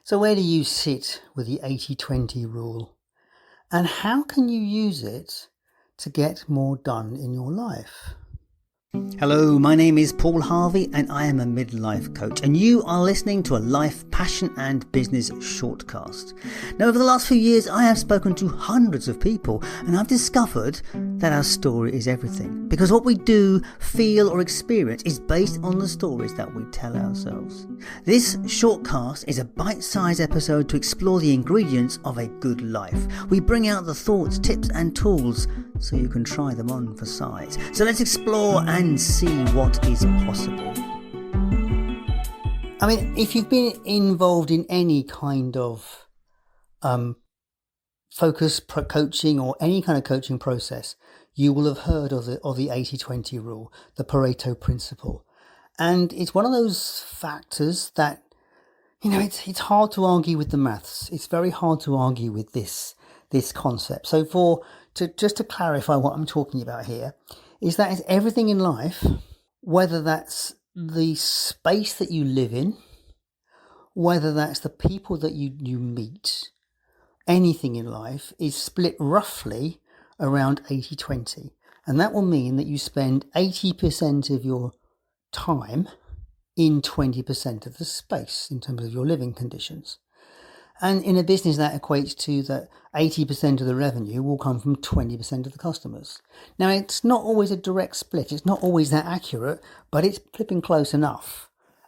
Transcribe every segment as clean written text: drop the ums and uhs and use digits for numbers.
So where do you sit with the 80-20 rule? And how can you use it to get more done in your life? Hello, my name is Paul Harvey and I am a midlife coach, and you are listening to a life, passion and business shortcast. Now, over the last few years I have spoken to hundreds of people and I've discovered that our story is everything, because what we do, feel or experience is based on the stories that we tell ourselves. This shortcast is a bite-sized episode to explore the ingredients of a good life. We bring out the thoughts, tips and tools so you can try them on for size. So let's explore and see what is possible. I mean, if you've been involved in any kind of focus coaching or any kind of coaching process, you will have heard of the 80-20 rule, the Pareto principle. And it's one of those factors that, it's hard to argue with the maths. It's very hard to argue with this concept. So just to clarify what I'm talking about here, is that it's everything in life, whether that's the space that you live in, whether that's the people that you meet, anything in life is split roughly around 80-20. And that will mean that you spend 80% of your time in 20% of the space in terms of your living conditions. And in a business, that equates to that 80% of the revenue will come from 20% of the customers. Now, it's not always a direct split. It's not always that accurate, but it's flipping close enough.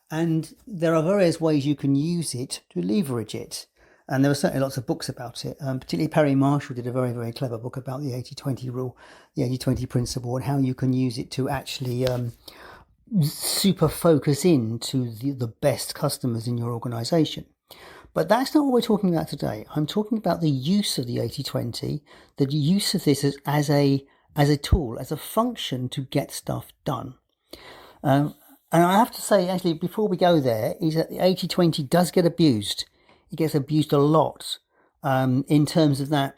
And there are various ways you can use it to leverage it. And there are certainly lots of books about it. Particularly Perry Marshall did a very, very clever book about the 80-20 rule, the 80-20 principle, and how you can use it to actually super focus in to the best customers in your organization. But that's not what we're talking about today. I'm talking about the use of the 80-20, the use of this as a tool, as a function to get stuff done. And I have to say, actually, before we go there, is that the 80-20 does get abused. It gets abused a lot in terms of that.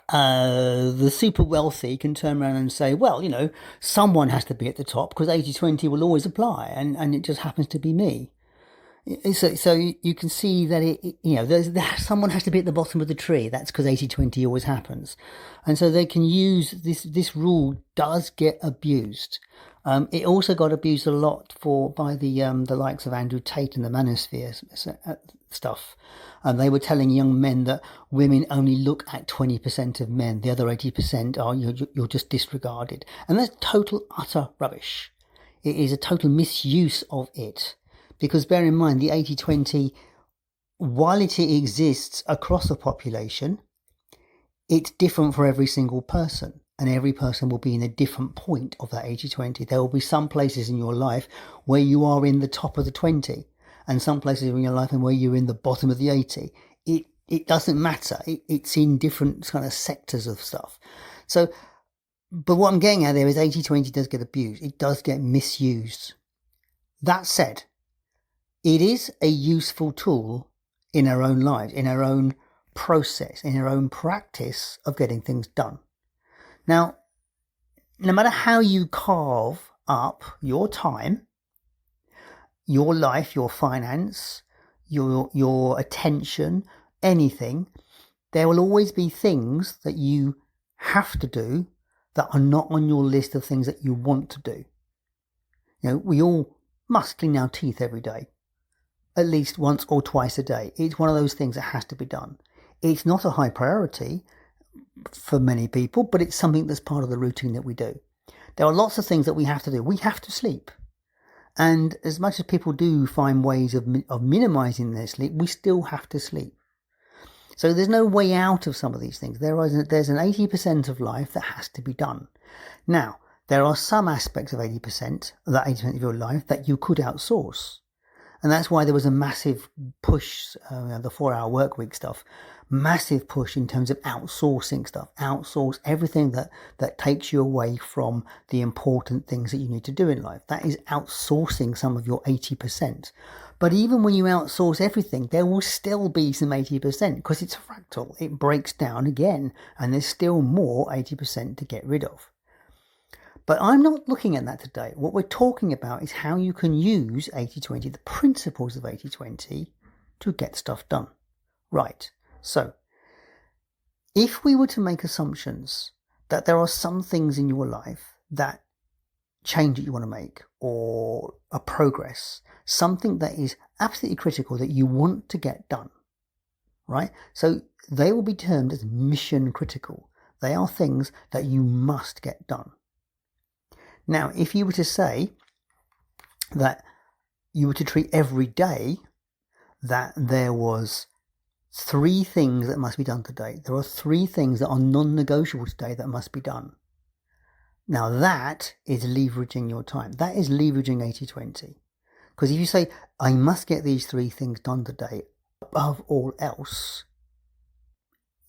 The super wealthy can turn around and say, well, someone has to be at the top because 80-20 will always apply, and it just happens to be me. So you can see that someone has to be at the bottom of the tree. That's because 80-20 always happens. And so they can use this rule does get abused. It also got abused a lot by the likes of Andrew Tate and the Manosphere stuff. And they were telling young men that women only look at 20% of men. The other 80% are you're just disregarded. And that's total, utter rubbish. It is a total misuse of it. Because bear in mind, the 80-20, while it exists across the population, it's different for every single person. And every person will be in a different point of that 80-20. There will be some places in your life where you are in the top of the 20. And some places in your life where you're in the bottom of the 80. It doesn't matter. It's in different kind of sectors of stuff. So, but what I'm getting at there is 80-20 does get abused. It does get misused. That said, it is a useful tool in our own lives, in our own process, in our own practice of getting things done. Now, no matter how you carve up your time, your life, your finance, your attention, anything, there will always be things that you have to do that are not on your list of things that you want to do. We all must clean our teeth every day, at least once or twice a day. It's one of those things that has to be done. It's not a high priority for many people, but it's something that's part of the routine that we do. There are lots of things that we have to do. We have to sleep. And as much as people do find ways of minimizing their sleep, we still have to sleep. So there's no way out of some of these things. There's an 80% of life that has to be done. Now, there are some aspects of 80%, that 80% of your life, that you could outsource. And that's why there was a massive push, the 4-hour work week stuff, massive push in terms of outsourcing stuff. Outsource everything that takes you away from the important things that you need to do in life. That is outsourcing some of your 80%. But even when you outsource everything, there will still be some 80% because it's a fractal. It breaks down again, and there's still more 80% to get rid of. But I'm not looking at that today. What we're talking about is how you can use 80-20, the principles of 80-20, to get stuff done. Right. So if we were to make assumptions that there are some things in your life, that change that you want to make, or a progress, something that is absolutely critical that you want to get done, right? So they will be termed as mission critical. They are things that you must get done. Now, if you were to say that you were to treat every day that there was 3 things that must be done today, there are 3 things that are non-negotiable today that must be done. Now that is leveraging your time. That is leveraging 80-20. Because if you say, I must get these 3 things done today above all else,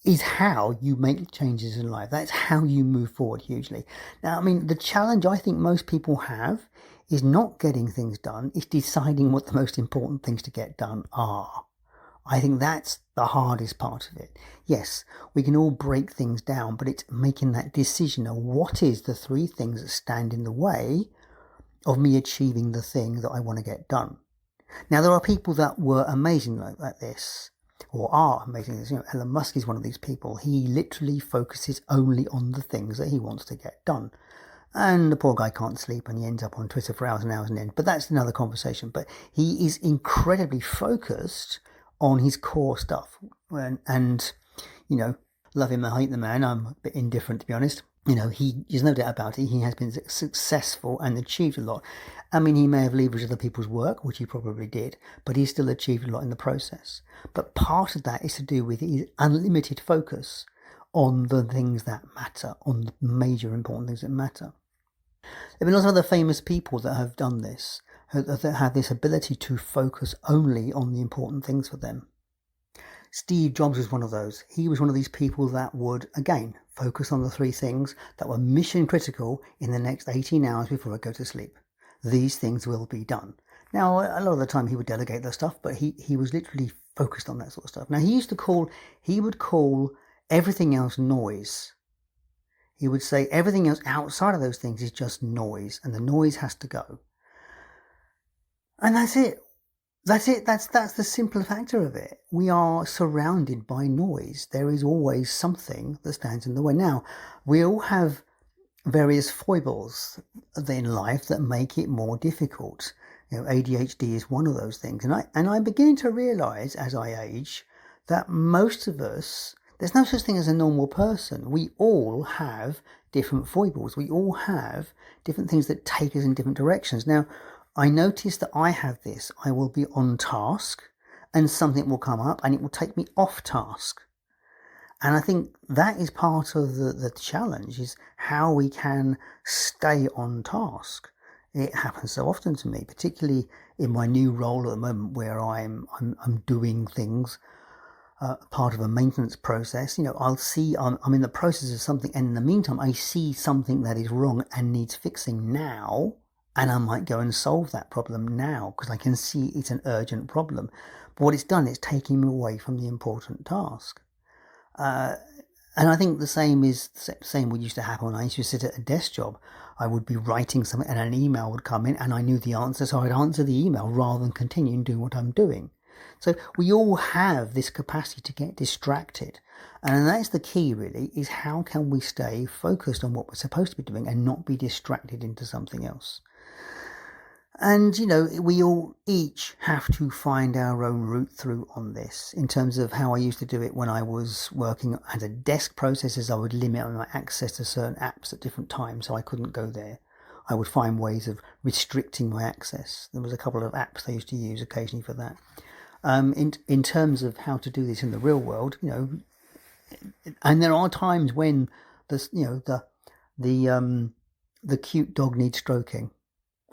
is how you make changes in life. That's how you move forward hugely. Now, I mean, the challenge I think most people have is not getting things done, it's deciding what the most important things to get done are. I think that's the hardest part of it. Yes, we can all break things down, but it's making that decision of what is the 3 things that stand in the way of me achieving the thing that I want to get done. Now, there are people that were amazing like this, or are amazing at this. Elon Musk is one of these people. He literally focuses only on the things that he wants to get done. And the poor guy can't sleep and he ends up on Twitter for hours and hours and end. But that's another conversation. But he is incredibly focused on his core stuff. And love him or hate the man, I'm a bit indifferent, to be honest. There's no doubt about it. He has been successful and achieved a lot. I mean, he may have leveraged other people's work, which he probably did, but he still achieved a lot in the process. But part of that is to do with his unlimited focus on the things that matter, on the major important things that matter. There have been lots of other famous people that have done this, that have this ability to focus only on the important things for them. Steve Jobs was one of those. He was one of these people that would, again, focus on the 3 things that were mission critical in the next 18 hours before I go to sleep. These things will be done. Now, a lot of the time he would delegate the stuff, but he was literally focused on that sort of stuff. Now, he would call everything else noise. He would say everything else outside of those things is just noise, and the noise has to go. And that's it. That's the simple factor of it. We are surrounded by noise. There is always something that stands in the way. Now, we all have various foibles in life that make it more difficult. ADHD is one of those things. And I'm beginning to realise as I age that most of us, there's no such thing as a normal person. We all have different foibles. We all have different things that take us in different directions. Now, I notice that I have this. I will be on task and something will come up and it will take me off task. And I think that is part of the challenge, is how we can stay on task. It happens so often to me, particularly in my new role at the moment where I'm doing things, part of a maintenance process. I'll see I'm in the process of something, and in the meantime I see something that is wrong and needs fixing now. And I might go and solve that problem now because I can see it's an urgent problem. But what it's done, it's taking me away from the important task. And I think the same would used to happen when I used to sit at a desk job. I would be writing something and an email would come in and I knew the answer, so I'd answer the email rather than continue doing what I'm doing. So we all have this capacity to get distracted. And that's the key, really, is how can we stay focused on what we're supposed to be doing and not be distracted into something else. And, we all each have to find our own route through on this. In terms of how I used to do it when I was working as a desk process, I would limit my access to certain apps at different times so I couldn't go there. I would find ways of restricting my access. There was a couple of apps I used to use occasionally for that. In terms of how to do this in the real world, and there are times when the cute dog needs stroking.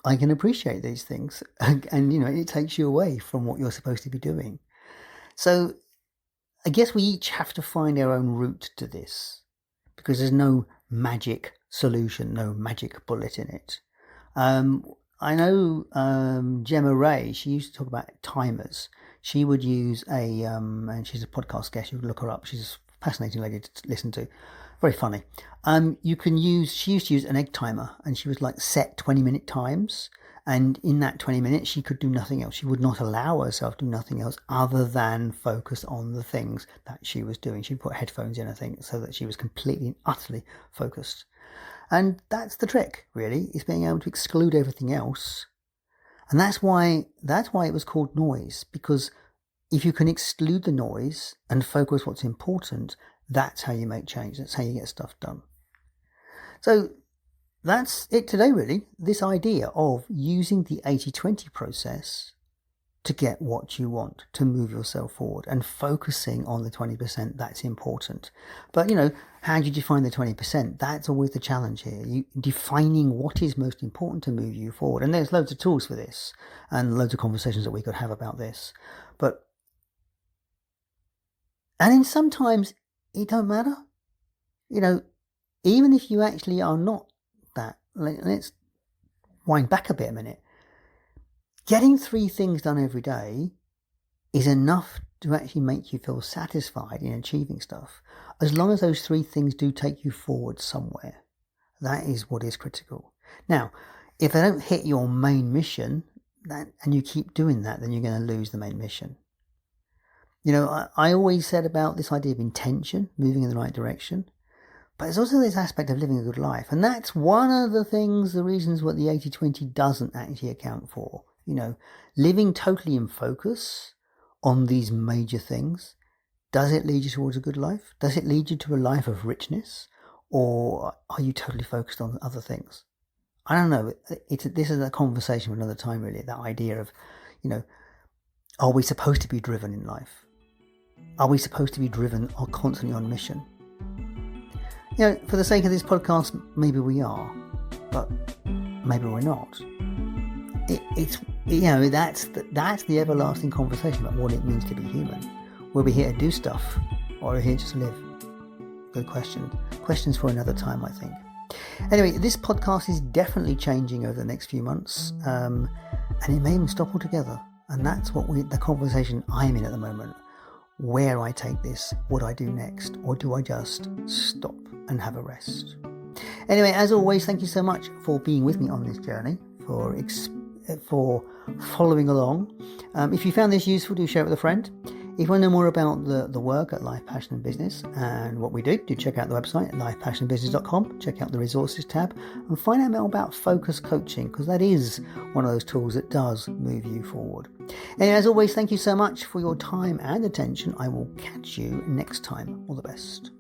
I can appreciate these things, and it takes you away from what you're supposed to be doing. So I guess we each have to find our own route to this, because there's no magic solution, no magic bullet in it. I know Gemma Ray, she used to talk about timers. She would use and she's a podcast guest, you can look her up. She's a fascinating lady to listen to. Very funny. She used to use an egg timer, and she was like set 20-minute times, And in that 20 minutes, she could do nothing else. She would not allow herself to do nothing else other than focus on the things that she was doing. She put headphones in, I think, so that she was completely and utterly focused. And that's the trick, really, is being able to exclude everything else. And that's why it was called noise, because if you can exclude the noise and focus what's important, that's how you make change. That's how you get stuff done. So that's it today, really. This idea of using the 80-20 process to get what you want, to move yourself forward, and focusing on the 20% that's important. But, how do you define the 20%? That's always the challenge here. You defining what is most important to move you forward. And there's loads of tools for this and loads of conversations that we could have about this. And then sometimes it don't matter. Even if you actually are not that, let's wind back a minute. Getting 3 things done every day is enough to actually make you feel satisfied in achieving stuff, as long as those 3 things do take you forward somewhere. That is what is critical. Now, if they don't hit your main mission, and you keep doing that, then you're going to lose the main mission. I always said about this idea of intention, moving in the right direction. But there's also this aspect of living a good life. And that's one of the reasons what the 80-20 doesn't actually account for. Living totally in focus on these major things. Does it lead you towards a good life? Does it lead you to a life of richness? Or are you totally focused on other things? I don't know. This is a conversation for another time, really. That idea of, are we supposed to be driven in life? Are we supposed to be driven or constantly on mission? For the sake of this podcast, maybe we are, but maybe we're not. That's the everlasting conversation about what it means to be human. Were we here to do stuff, or are we here just to live? Good question. Questions for another time, I think. Anyway, this podcast is definitely changing over the next few months, and it may even stop altogether. And that's the conversation I'm in at the moment. Where I take this, what I do next, or do I just stop and have a rest? Anyway, as always, thank you so much for being with me on this journey, for following along. If you found this useful, do share it with a friend. If you want to know more about the work at Life, Passion and Business and what we do check out the website at lifepassionbusiness.com. Check out the resources tab and find out more about focus coaching, because that is one of those tools that does move you forward. And as always, thank you so much for your time and attention. I will catch you next time. All the best.